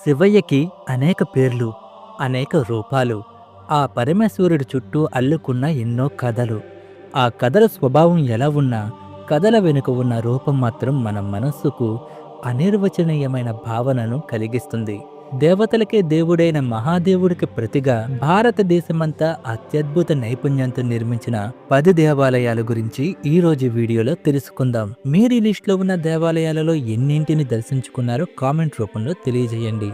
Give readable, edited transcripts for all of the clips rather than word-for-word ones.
శివయ్యకి అనేక పేర్లు, అనేక రూపాలు. ఆ పరమేశ్వరుడి చుట్టూ అల్లుకున్న ఎన్నో కథలు. ఆ కథల స్వభావం ఎలా ఉన్నా, కథల వెనుక ఉన్న రూపం మాత్రం మన మనస్సుకు అనిర్వచనీయమైన భావనను కలిగిస్తుంది. దేవతలకే దేవుడైన మహాదేవుడికి ప్రతిగా భారతదేశమంతా అత్యద్భుత నైపుణ్యంతో నిర్మించిన 10 దేవాలయాల గురించి ఈ రోజు వీడియోలో తెలుసుకుందాం. మీరు ఈ లిస్టులో ఉన్న దేవాలయాలలో ఎన్నింటిని దర్శించుకున్నారో కామెంట్ రూపంలో తెలియజేయండి.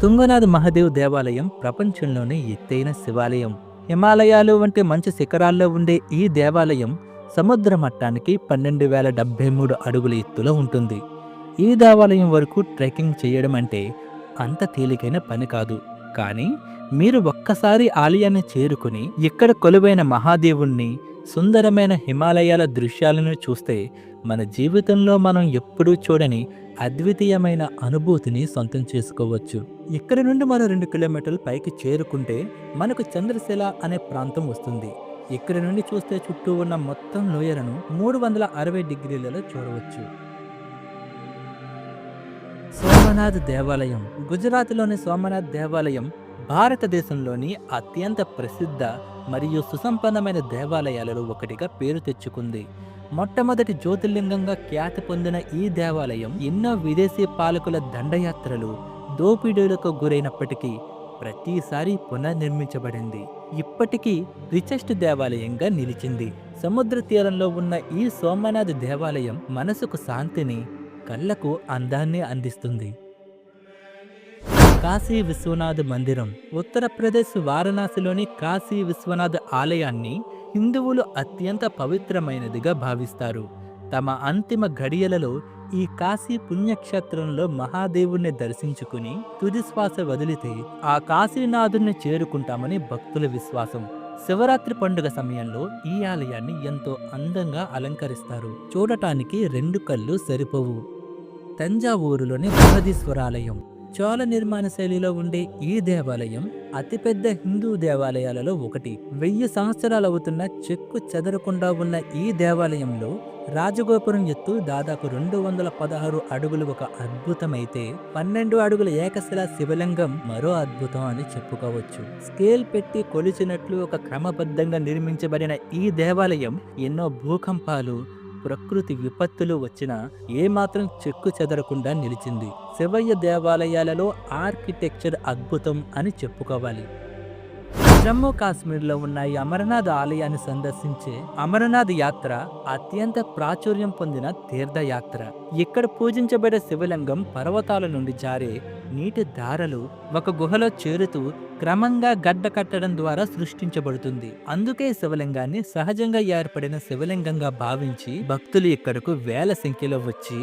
తుంగనాథ్ మహాదేవ్ దేవాలయం ప్రపంచంలోనే ఎత్తైన శివాలయం. హిమాలయాలు వంటి మంచు శిఖరాల్లో ఉండే ఈ దేవాలయం సముద్ర మట్టానికి 12,073 అడుగుల ఎత్తులో ఉంటుంది. ఈ దేవాలయం వరకు ట్రెక్కింగ్ చేయడం అంటే అంత తేలికైన పని కాదు. కానీ మీరు ఒక్కసారి ఆలయాన్ని చేరుకుని ఇక్కడ కొలువైన మహాదేవుణ్ణి, సుందరమైన హిమాలయాల దృశ్యాలను చూస్తే మన జీవితంలో మనం ఎప్పుడూ చూడని అద్వితీయమైన అనుభూతిని సొంతం చేసుకోవచ్చు. ఇక్కడ నుండి మరో 2 కిలోమీటర్ల పైకి చేరుకుంటే మనకు చంద్రశిల అనే ప్రాంతం వస్తుంది. ఇక్కడ నుండి చూస్తే చుట్టూ ఉన్న మొత్తం లోయలను 360 డిగ్రీలలో చూడవచ్చు. సోమనాథ్ దేవాలయం. గుజరాత్లోని సోమనాథ్ దేవాలయం భారతదేశంలోని అత్యంత ప్రసిద్ధ మరియు సుసంపన్నమైన దేవాలయాలలో ఒకటిగా పేరు తెచ్చుకుంది. మొట్టమొదటి జ్యోతిర్లింగంగా ఖ్యాతి పొందిన ఈ దేవాలయం ఎన్నో విదేశీ పాలకుల దండయాత్రలు, దోపిడీలకు గురైనప్పటికీ ప్రతిసారి పునర్నిర్మించబడింది. ఇప్పటికీ రిచెస్ట్ దేవాలయంగా నిలిచింది. సముద్ర తీరంలో ఉన్న ఈ సోమనాథ్ దేవాలయం మనసుకు శాంతిని, కళ్ళకు అందాన్ని అందిస్తుంది. కాశీ విశ్వనాథ్ మందిరం. ఉత్తరప్రదేశ్ వారణాసిలోని కాశీ విశ్వనాథ్ ఆలయాన్ని హిందువులు అత్యంత పవిత్రమైనదిగా భావిస్తారు. తమ అంతిమ ఘడియలలో ఈ కాశీ పుణ్యక్షేత్రంలో మహాదేవుణ్ణి దర్శించుకుని తుది శ్వాస వదిలితే ఆ కాశీనాథుణ్ణి చేరుకుంటామని భక్తుల విశ్వాసం. శివరాత్రి పండుగ సమయంలో ఈ ఆలయాన్ని ఎంతో అందంగా అలంకరిస్తారు. చూడటానికి 2 కళ్ళు సరిపోవు. తంజావూరులోని బృహదీశ్వరాలయం. చోళ నిర్మాణ శైలిలో ఉండే ఈ దేవాలయం అతిపెద్ద హిందూ దేవాలయాలలో ఒకటి. 1000 సంవత్సరాలవుతున్న చెక్కు చెదరకుండా ఉన్న ఈ దేవాలయంలో రాజగోపురం ఎత్తు దాదాపు 216 అడుగులు ఒక అద్భుతమైతే 12 అడుగుల ఏకశిలా శివలింగం మరో అద్భుతం అని చెప్పుకోవచ్చు. స్కేల్ పెట్టి కొలిచినట్లు ఒక క్రమబద్ధంగా నిర్మించబడిన ఈ దేవాలయం ఎన్నో భూకంపాలు, ప్రకృతి విపత్తులు వచ్చినా ఏమాత్రం చెక్కు చెదరకుండా నిలిచింది. శివయ్య దేవాలయాలలో ఆర్కిటెక్చర్ అద్భుతం అని చెప్పుకోవాలి. జమ్మూ కాశ్మీర్లో ఉన్న ఈ అమరనాథ్ ఆలయాన్ని సందర్శించే అమరనాథ్ యాత్ర అత్యంత ప్రాచుర్యం పొందిన తీర్థయాత్ర. ఇక్కడ పూజించబడే శివలింగం పర్వతాల నుండి జారే నీటి ధారలు ఒక గుహలో చేరుతూ క్రమంగా గడ్డ కట్టడం ద్వారా సృష్టించబడుతుంది. అందుకే శివలింగాన్ని సహజంగా ఏర్పడిన శివలింగంగా భావించి భక్తులు ఇక్కడకు వేల సంఖ్యలో వచ్చి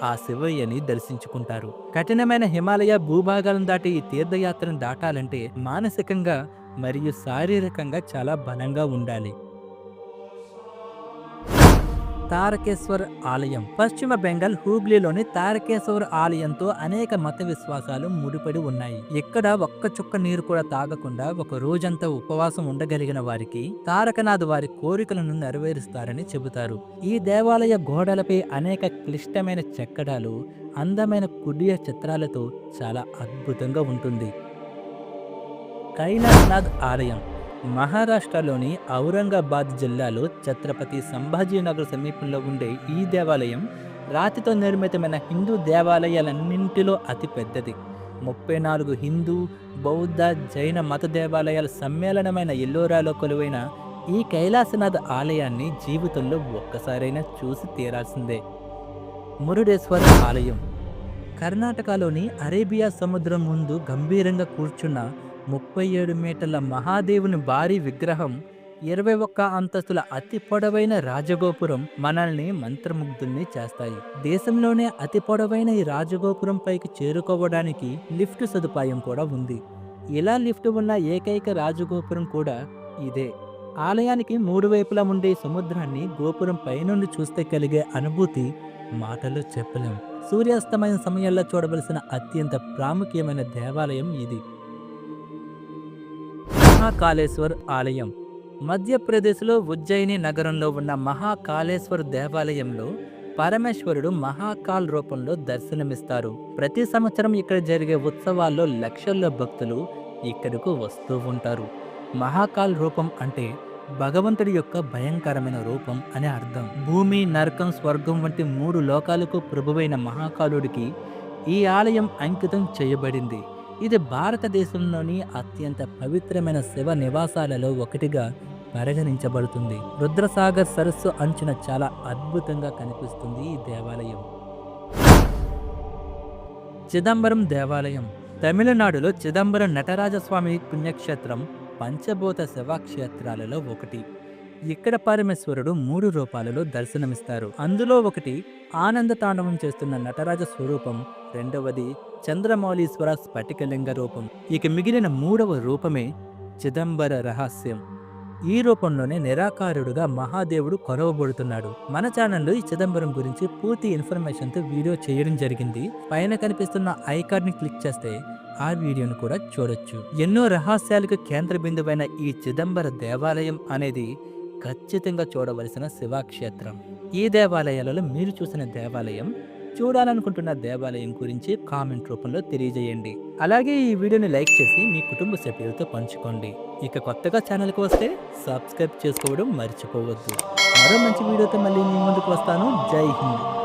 ఆ శివయ్యని దర్శించుకుంటారు. కఠినమైన హిమాలయ భూభాగాలను దాటి ఈ తీర్థయాత్రను దాటాలంటే మానసికంగా మరియు శారీరకంగా చాలా బలంగా ఉండాలి. తారకేశ్వర్ ఆలయం. పశ్చిమ బెంగాల్ హూగ్లీలోని తారకేశ్వర్ ఆలయంతో అనేక మత విశ్వాసాలు ముడిపడి ఉన్నాయి. ఇక్కడ ఒక్క చుక్క నీరు కూడా తాగకుండా ఒక రోజంతా ఉపవాసం ఉండగలిగిన వారికి తారకనాథ్ వారి కోరికలను నెరవేరుస్తారని చెబుతారు. ఈ దేవాలయ గోడలపై అనేక క్లిష్టమైన చెక్కడాలు, అందమైన కుడియ చిత్రాలతో చాలా అద్భుతంగా ఉంటుంది. కైలాసనాథ్ ఆలయం. మహారాష్ట్రలోని ఔరంగాబాద్ జిల్లాలో ఛత్రపతి సంభాజీనగర్ సమీపంలో ఉండే ఈ దేవాలయం రాతితో నిర్మితమైన హిందూ దేవాలయాలన్నింటిలో అతి పెద్దది. 34 హిందూ, బౌద్ధ, జైన మత దేవాలయాల సమ్మేళనమైన ఎల్లోరాలో కొలువైన ఈ కైలాసనాథ్ ఆలయాన్ని జీవితంలో ఒక్కసారైనా చూసి తీరాల్సిందే. మురుడేశ్వర ఆలయం. కర్ణాటకలోని అరేబియా సముద్రం ముందు గంభీరంగా కూర్చున్న 37 మీటర్ల మహాదేవుని భారీ విగ్రహం, 21 అంతస్తుల అతి పొడవైన రాజగోపురం మనల్ని మంత్రముగ్ధుల్ని చేస్తాయి. దేశంలోనే అతి పొడవైన ఈ రాజగోపురం పైకి చేరుకోవడానికి లిఫ్ట్ సదుపాయం కూడా ఉంది. ఇలా లిఫ్ట్ ఉన్న ఏకైక రాజగోపురం కూడా ఇదే. ఆలయానికి 3 వైపులా ఉండే సముద్రాన్ని గోపురం పైనుండి చూస్తే కలిగే అనుభూతి మాటలు చెప్పలేం. సూర్యాస్తమయం సమయంలో చూడవలసిన అత్యంత ప్రాముఖ్యమైన దేవాలయం ఇది. మహాకాళేశ్వర్ ఆలయం. మధ్యప్రదేశ్లో ఉజ్జయిని నగరంలో ఉన్న మహాకాళేశ్వర్ దేవాలయంలో పరమేశ్వరుడు మహాకాల్ రూపంలో దర్శనమిస్తారు. ప్రతి సంవత్సరం ఇక్కడ జరిగే ఉత్సవాల్లో లక్షల్లో భక్తులు ఇక్కడకు వస్తూ ఉంటారు. మహాకాల్ రూపం అంటే భగవంతుడి యొక్క భయంకరమైన రూపం అని అర్థం. భూమి, నరకం, స్వర్గం వంటి 3 లోకాలకు ప్రభువైన మహాకాలుడికి ఈ ఆలయం అంకితం చేయబడింది. ఇది భారతదేశంలోని అత్యంత పవిత్రమైన శివ నివాసాలలో ఒకటిగా పరిగణించబడుతుంది. రుద్రసాగర్ సరస్సు అంచున చాలా అద్భుతంగా కనిపిస్తుంది ఈ దేవాలయం. చిదంబరం దేవాలయం తమిళనాడులో చిదంబరం నటరాజస్వామి పుణ్యక్షేత్రం పంచభూత శివక్షేత్రాలలో ఒకటి. ఇక్కడ పరమేశ్వరుడు 3 రూపాలలో దర్శనమిస్తారు. అందులో ఒకటి ఆనంద తాండవం చేస్తున్న నటరాజ స్వరూపం, రెండవది చంద్రమౌళీశ్వర స్ఫటికలింగ రూపం, ఇక మిగిలిన 3వ రూపమే చిదంబర రహస్యం. ఈ రూపంలోనే నిరాకారుడుగా మహాదేవుడు కొలవబడుతున్నాడు. మన ఛానల్లో ఈ చిదంబరం గురించి పూర్తి ఇన్ఫర్మేషన్తో వీడియో చేయడం జరిగింది. పైన కనిపిస్తున్న ఐకాన్ని క్లిక్ చేస్తే ఆ వీడియోను కూడా చూడొచ్చు. ఎన్నో రహస్యాలకు కేంద్ర బిందువైన ఈ చిదంబర దేవాలయం అనేది ఖచ్చితంగా చూడవలసిన శివక్షేత్రం. ఈ దేవాలయాలలో మీరు చూసిన దేవాలయం, చూడాలనుకుంటున్న దేవాలయం గురించి కామెంట్ రూపంలో తెలియజేయండి. అలాగే ఈ వీడియోని లైక్ చేసి మీ కుటుంబ సభ్యులతో పంచుకోండి. ఇక కొత్తగా ఛానల్కి వస్తే సబ్స్క్రైబ్ చేసుకోవడం మర్చిపోవద్దు. మరో మంచి వీడియోతో మళ్ళీ మీ ముందుకు వస్తాను. జై హింద్.